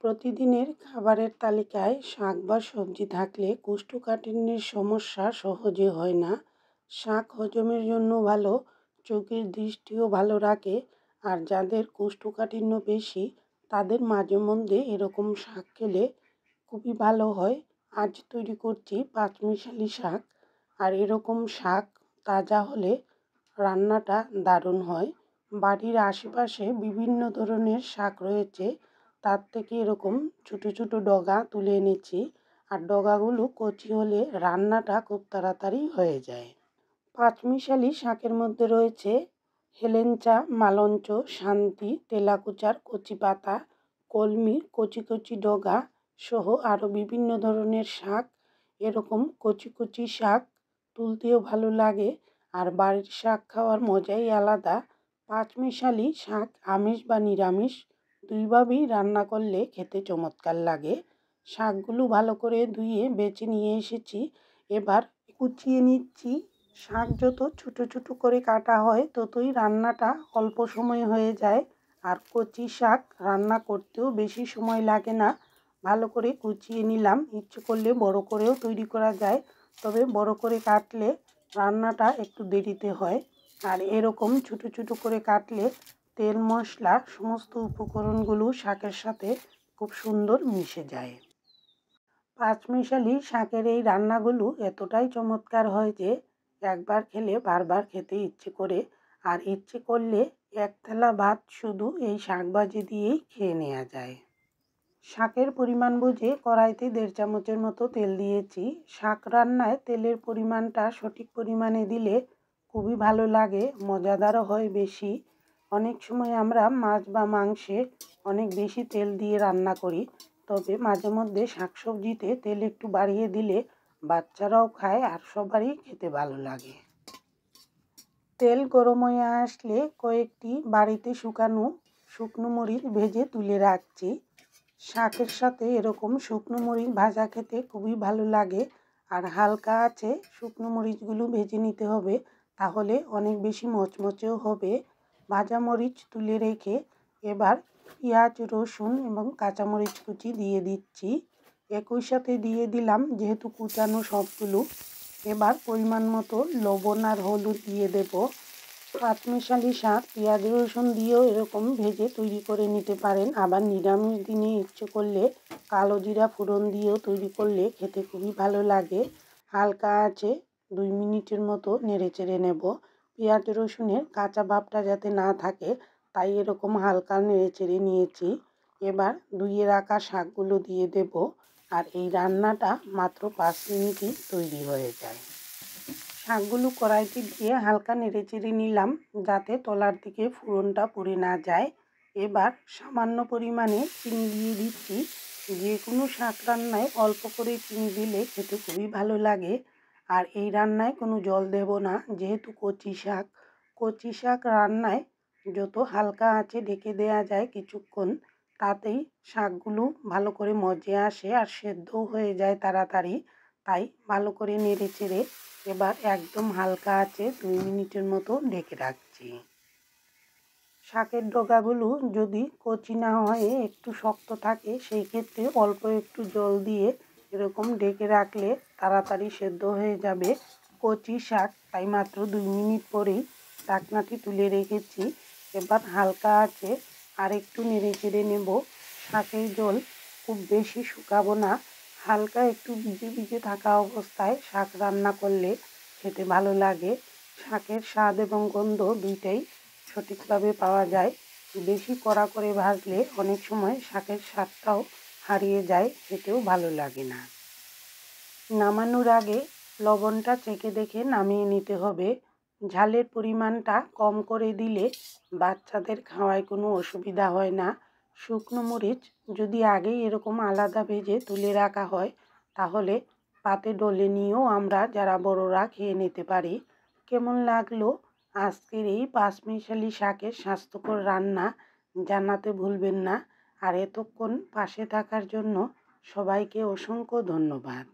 প্রতিদিনের খাবারের তালিকায় শাক বা সবজি থাকলে কোষ্ঠকাঠিন্যের সমস্যা সহজে হয় না। শাক হজমের জন্য ভালো, চোখের দৃষ্টিও ভালো রাখে। আর যাদের কোষ্ঠকাঠিন্য বেশি তাদের মাঝে মধ্যে এরকম শাক খেলে খুবই ভালো হয়। আজ তৈরি করছি পাঁচমিশালি শাক। আর এরকম শাক তাজা হলে রান্নাটা দারুণ হয়। বাড়ির আশেপাশে বিভিন্ন ধরনের শাক রয়েছে, তার থেকে এরকম ছোট ছোট ডগা তুলে এনেছি। আর ডগাগুলো কচি হলে রান্নাটা খুব তাড়াতাড়ি হয়ে যায়। পাঁচমিশালি শাকের মধ্যে রয়েছে হেলেঞ্চা, মালঞ্চ, শান্তি, তেলাকুচার কচি পাতা, কলমির কচি কচি ডগা সহ আরও বিভিন্ন ধরনের শাক। এরকম কচি কচি শাক তুলতেও ভালো লাগে, আর বাড়ির শাক খাওয়ার মজাই আলাদা। পাঁচমিশালি শাক আমিষ বা নিরামিষ দুইভাবেই রান্না করলে খেতে চমৎকার লাগে। শাকগুলো ভালো করে ধুয়ে বেছে নিয়ে এসেছি, এবার কুচিয়ে নিচ্ছি। শাক যত ছোটো ছোটো করে কাটা হয় ততই রান্নাটা অল্প সময়ে হয়ে যায়। আর কচি শাক রান্না করতেও বেশি সময় লাগে না। ভালো করে কুচিয়ে নিলাম। ইচ্ছে করলে বড় করেও তৈরি করা যায়, তবে বড় করে কাটলে রান্নাটা একটু দেরিতে হয়। আর এরকম ছোটো ছোটো করে কাটলে তেল মশলা সমস্ত উপকরণগুলো শাকের সাথে খুব সুন্দর মিশে যায়। পাঁচমিশালি শাকের এই রান্নাগুলো এতটাই চমৎকার হয় যে একবার খেলে বারবার খেতে ইচ্ছে করে। আর ইচ্ছে করলে এক থালা ভাত শুধু এই শাক ভাজি দিয়েই খেয়ে নেওয়া যায়। শাকের পরিমাণ বুঝে কড়াইতে 1.5 চামচের মতো তেল দিয়েছি। শাক রান্নায় তেলের পরিমাণটা সঠিক পরিমাণে দিলে খুবই ভালো লাগে, মজাদারও হয় বেশি। অনেক সময় আমরা মাছ বা মাংসে অনেক বেশি তেল দিয়ে রান্না করি, তবে মাঝে মধ্যে শাকসবজিতে তেল একটু বাড়িয়ে দিলে বাচ্চারাও খায় আর সবারই খেতে ভালো লাগে। তেল গরম হয়ে আসলে কয়েকটি বাড়িতে শুকানো শুকনো মরিচ ভেজে তুলে রাখছি। শাকের সাথে এরকম শুকনো মরিচ ভাজা খেতে খুবই ভালো লাগে। আর হালকা আছে শুকনো মরিচগুলো ভেজে নিতে হবে, তাহলে অনেক বেশি মচমচেও হবে। ভাজা মরিচ তুলে রেখে এবার পেঁয়াজ, রসুন এবং কাঁচামরিচ কুচি দিয়ে দিচ্ছি। একই সাথে দিয়ে দিলাম যেহেতু কুচানো সবগুলো। এবার পরিমাণ মতো লবণ আর হলুদ দিয়ে দেব। পাঁচমিশালি শাক পেঁয়াজ রসুন দিয়েও এরকম ভেজে তৈরি করে নিতে পারেন। আবার নিরামিষ দিনে ইচ্ছে করলে কালো জিরা ফোড়ন দিয়েও তৈরি করলে খেতে খুবই ভালো লাগে। হালকা আছে 2 মিনিটের মতো নেড়ে চেড়ে নেব। পেঁয়াজ রসুনের কাঁচা ভাবটা যাতে না থাকে তাই এরকম হালকা নেড়ে চেড়ে নিয়েছি। এবার ধুয়ে রাখা শাকগুলো দিয়ে দেব। আর এই রান্নাটা মাত্র 5 মিনিটই তৈরি হয়ে যায়। শাকগুলো কড়াইতে দিয়ে হালকা নেড়ে চেড়ে নিলাম যাতে তলার দিকে ফোড়নটা পুড়ে না যায়। এবার সামান্য পরিমাণে চিনি দিয়ে দিচ্ছি। যে কোনো শাক রান্নায় অল্প করে চিনি দিলে খেতে খুবই ভালো লাগে। আর এই রান্নায় কোনো জল দেব না, যেহেতু কচি শাক রান্নায় যত হালকা আঁচে ঢেকে দেওয়া যায় কিছুক্ষণ, তাতেই শাকগুলো ভালো করে মজে আসে আর সেদ্ধও হয়ে যায় তাড়াতাড়ি। তাই ভালো করে নেড়ে চেড়ে এবার একদম হালকা আঁচে 2 মিনিটের মতো ঢেকে রাখছি। শাকের ডগাগুলো যদি কচি না হয়ে একটু শক্ত থাকে সেই ক্ষেত্রে অল্প একটু জল দিয়ে এরকম ঢেকে রাখলে তাড়াতাড়ি সেদ্ধ হয়ে যাবে। কচি শাক তাই মাত্র 2 মিনিট পরেই ঢাকনাটি তুলে রেখেছি। এবার হালকা আঁচে আর একটু নেড়ে চেড়ে নেব। শাকের ঝোল খুব বেশি শুকাবো না, হালকা একটু ভিজে ভিজে থাকা অবস্থায় শাক রান্না করলে খেতে ভালো লাগে। শাকের স্বাদ এবং গন্ধ দুইটাই সঠিকভাবে পাওয়া যায়। বেশি কড়া করে ভাজলে অনেক সময় শাকের স্বাদটাও হারিয়ে যায়, খেতেও ভালো লাগে না। নামানোর আগে লবণটা চেখে দেখে নামিয়ে নিতে হবে। ঝালের পরিমাণটা কম করে দিলে বাচ্চাদের খাওয়ায় কোনো অসুবিধা হয় না। শুকনো মরিচ যদি আগেই এরকম আলাদা ভেজে তুলে রাখা হয় তাহলে পাতে ডলে নিয়েও আমরা যারা বড়রা খেয়ে নিতে পারি। কেমন লাগলো আজকের এই পাঁচমিশালি শাকের স্বাস্থ্যকর রান্না জানাতে ভুলবেন না। আর এতক্ষণ পাশে থাকার জন্য সবাইকে অসংখ্য ধন্যবাদ।